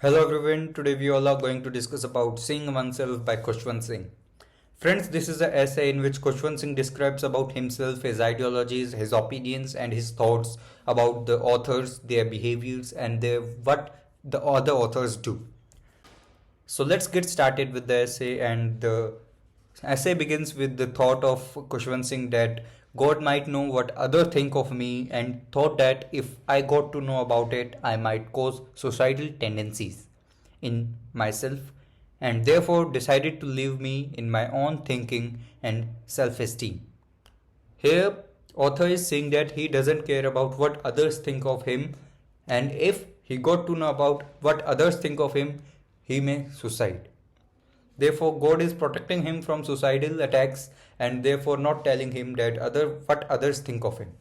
Hello everyone, today we all are going to discuss about Singh Oneself by Khuswant Singh. Friends, this is an essay in which Khuswant Singh describes about himself, his ideologies, his opinions and his thoughts about the authors, their behaviors and what the other authors do. So let's get started with the essay, and the essay begins with the thought of Khuswant Singh that God might know what others think of me, and thought that if I got to know about it, I might cause suicidal tendencies in myself, and therefore decided to leave me in my own thinking and self-esteem. Here, author is saying that he doesn't care about what others think of him, and if he got to know about what others think of him, he may suicide. Therefore, God is protecting him from suicidal attacks and therefore not telling him that what others think of him.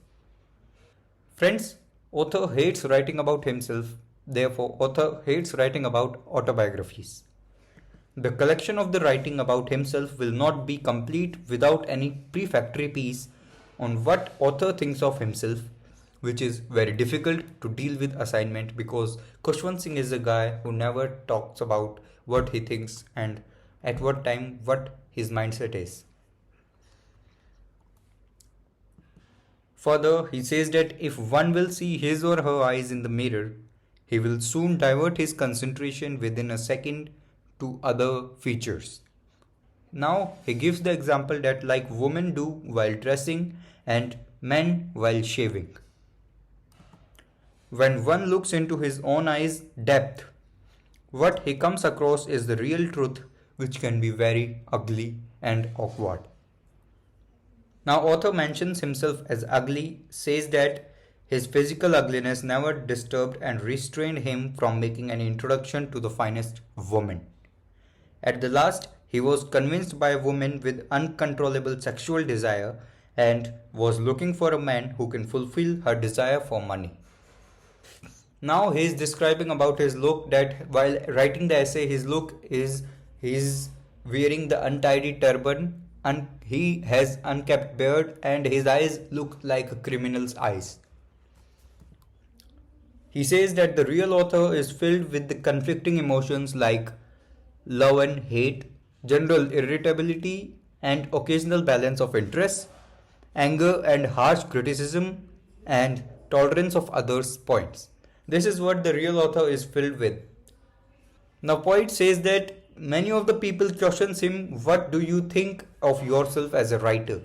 Friends, author hates writing about himself. Therefore, author hates writing about autobiographies. The collection of the writing about himself will not be complete without any prefatory piece on what author thinks of himself, which is very difficult to deal with assignment because Khuswant Singh is a guy who never talks about what he thinks and at what time what his mindset is. Further, he says that if one will see his or her eyes in the mirror, he will soon divert his concentration within a second to other features. Now, he gives the example that like women do while dressing and men while shaving. When one looks into his own eyes' depth, what he comes across is the real truth, which can be very ugly and awkward. Now, author mentions himself as ugly, says that his physical ugliness never disturbed and restrained him from making an introduction to the finest woman. At the last, he was convinced by a woman with uncontrollable sexual desire and was looking for a man who can fulfill her desire for money. Now he is describing about his look, that while writing the essay, his look is he's wearing the untidy turban and he has unkept beard and his eyes look like a criminal's eyes. He says that the real author is filled with the conflicting emotions like love and hate, general irritability and occasional balance of interest, anger and harsh criticism, and tolerance of others' points. This is what the real author is filled with. Now, poet says that many of the people questions him, what do you think of yourself as a writer?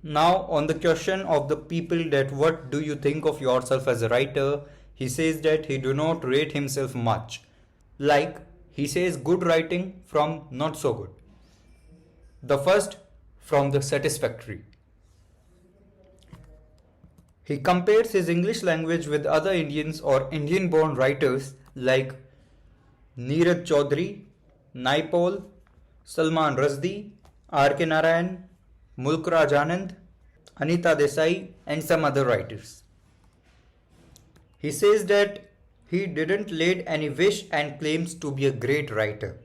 Now, on the question of the people that what do you think of yourself as a writer, he says that he do not rate himself much. Like, he says good writing from not so good. The first from the satisfactory. He compares his English language with other Indians or Indian-born writers like Neeraj Chaudhary, Naipaul, Salman Rushdie, R.K. Narayan, Mulk Raj Anand, Anita Desai and some other writers. He says that he didn't lead any wish and claims to be a great writer.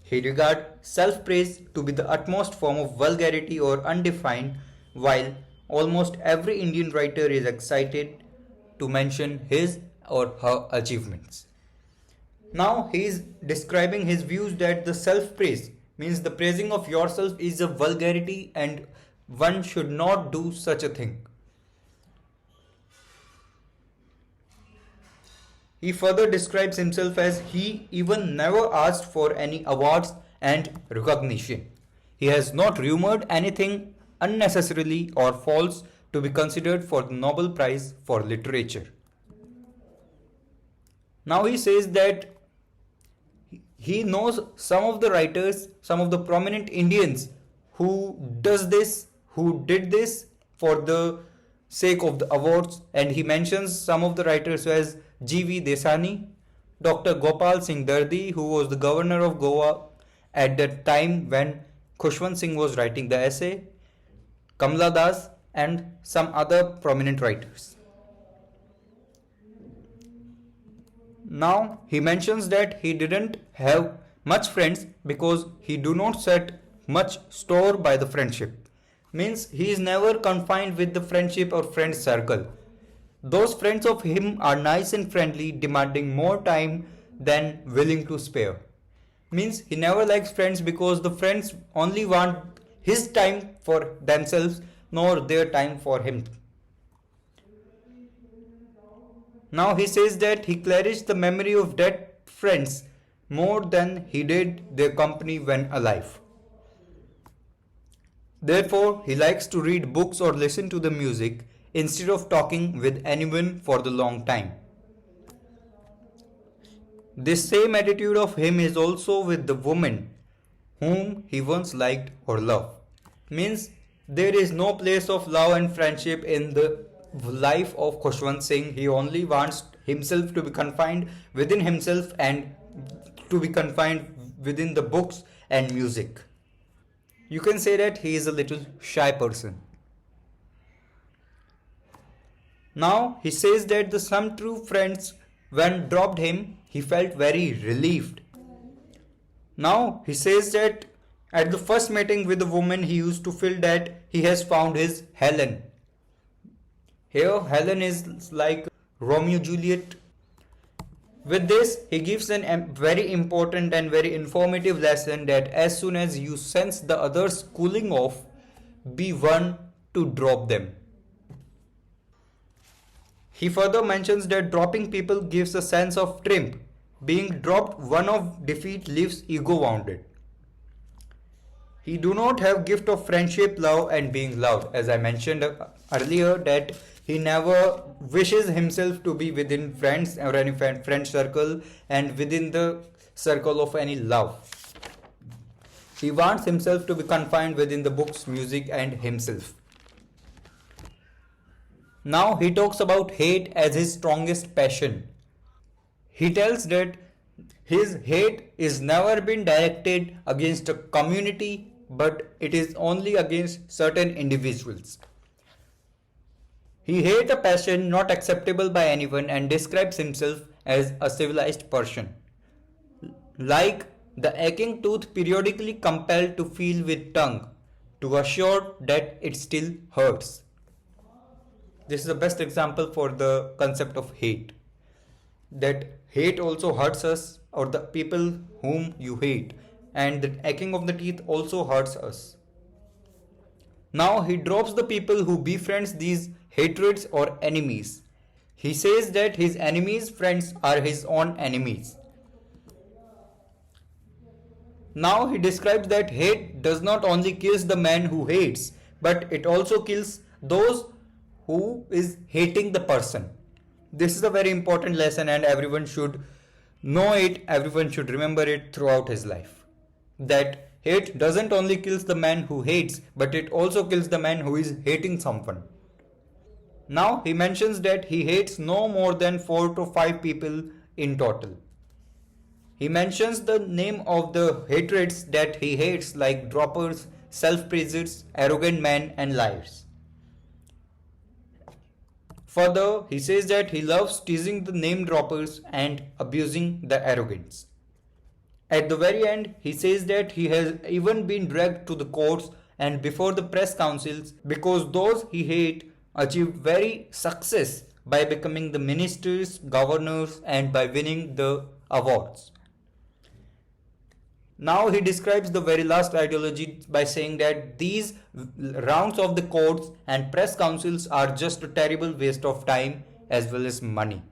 He regards self-praise to be the utmost form of vulgarity or undefined, while almost every Indian writer is excited to mention his or her achievements. Now he is describing his views that the self-praise means the praising of yourself is a vulgarity and one should not do such a thing. He further describes himself as he even never asked for any awards and recognition. He has not rumored anything unnecessarily or false to be considered for the Nobel Prize for Literature. Now he says that he knows some of the writers, some of the prominent Indians who did this for the sake of the awards, and he mentions some of the writers as G.V. Desani, Dr. Gopal Singh Dardi, who was the governor of Goa at that time when Khuswant Singh was writing the essay, Kamla Das and some other prominent writers. Now he mentions that he didn't have much friends because he do not set much store by the friendship. Means he is never confined with the friendship or friend circle. Those friends of him are nice and friendly, demanding more time than willing to spare. Means he never likes friends because the friends only want his time for themselves, nor their time for him. Now he says that he cherished the memory of dead friends more than he did their company when alive. Therefore, he likes to read books or listen to the music instead of talking with anyone for the long time. This same attitude of him is also with the woman whom he once liked or loved. Means there is no place of love and friendship in the life of Khuswant Singh. He only wants himself to be confined within himself and to be confined within the books and music. You can say that he is a little shy person. Now he says that the some true friends when dropped him, he felt very relieved. Now he says that at the first meeting with the woman, he used to feel that he has found his Helen. Here Helen is like Romeo Juliet. With this, he gives an very important and very informative lesson that as soon as you sense the others cooling off, be one to drop them. He further mentions that dropping people gives a sense of triumph. Being dropped one of defeat leaves ego wounded. He do not have gift of friendship, love and being loved. As I mentioned earlier that he never wishes himself to be within friends or any friend circle and within the circle of any love. He wants himself to be confined within the books, music and himself. Now he talks about hate as his strongest passion. He tells that his hate is never been directed against a community, but it is only against certain individuals. He hates a passion not acceptable by anyone and describes himself as a civilized person. Like the aching tooth periodically compelled to feel with tongue to assure that it still hurts. This is the best example for the concept of hate. That hate also hurts us or the people whom you hate, and the aching of the teeth also hurts us. Now he drops the people who befriends these hatreds or enemies. He says that his enemies' friends are his own enemies. Now he describes that hate does not only kill the man who hates, but it also kills those who is hating the person. This is a very important lesson and everyone should know it, everyone should remember it throughout his life. That hate doesn't only kills the man who hates, but it also kills the man who is hating someone. Now he mentions that he hates no more than 4 to 5 people in total. He mentions the name of the hatreds that he hates like droppers, self-praisers, arrogant men and liars. Further, he says that he loves teasing the name droppers and abusing the arrogants. At the very end, he says that he has even been dragged to the courts and before the press councils because those he hates achieved very success by becoming the ministers, governors and by winning the awards. Now he describes the very last ideology by saying that these rounds of the courts and press councils are just a terrible waste of time as well as money.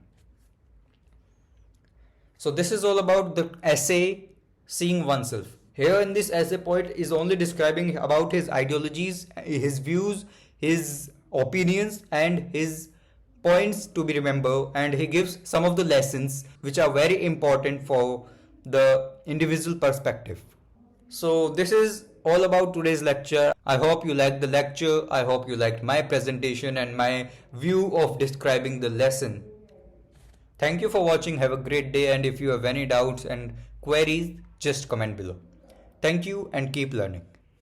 So this is all about the essay Seeing Oneself. Here in this essay, poet is only describing about his ideologies, his views, his opinions and his points to be remembered, and he gives some of the lessons which are very important for the individual perspective. So this is all about today's lecture. I hope you liked the lecture. I hope you liked my presentation and my view of describing the lesson. Thank you for watching. Have a great day, and if you have any doubts and queries, just comment below. Thank you and keep learning.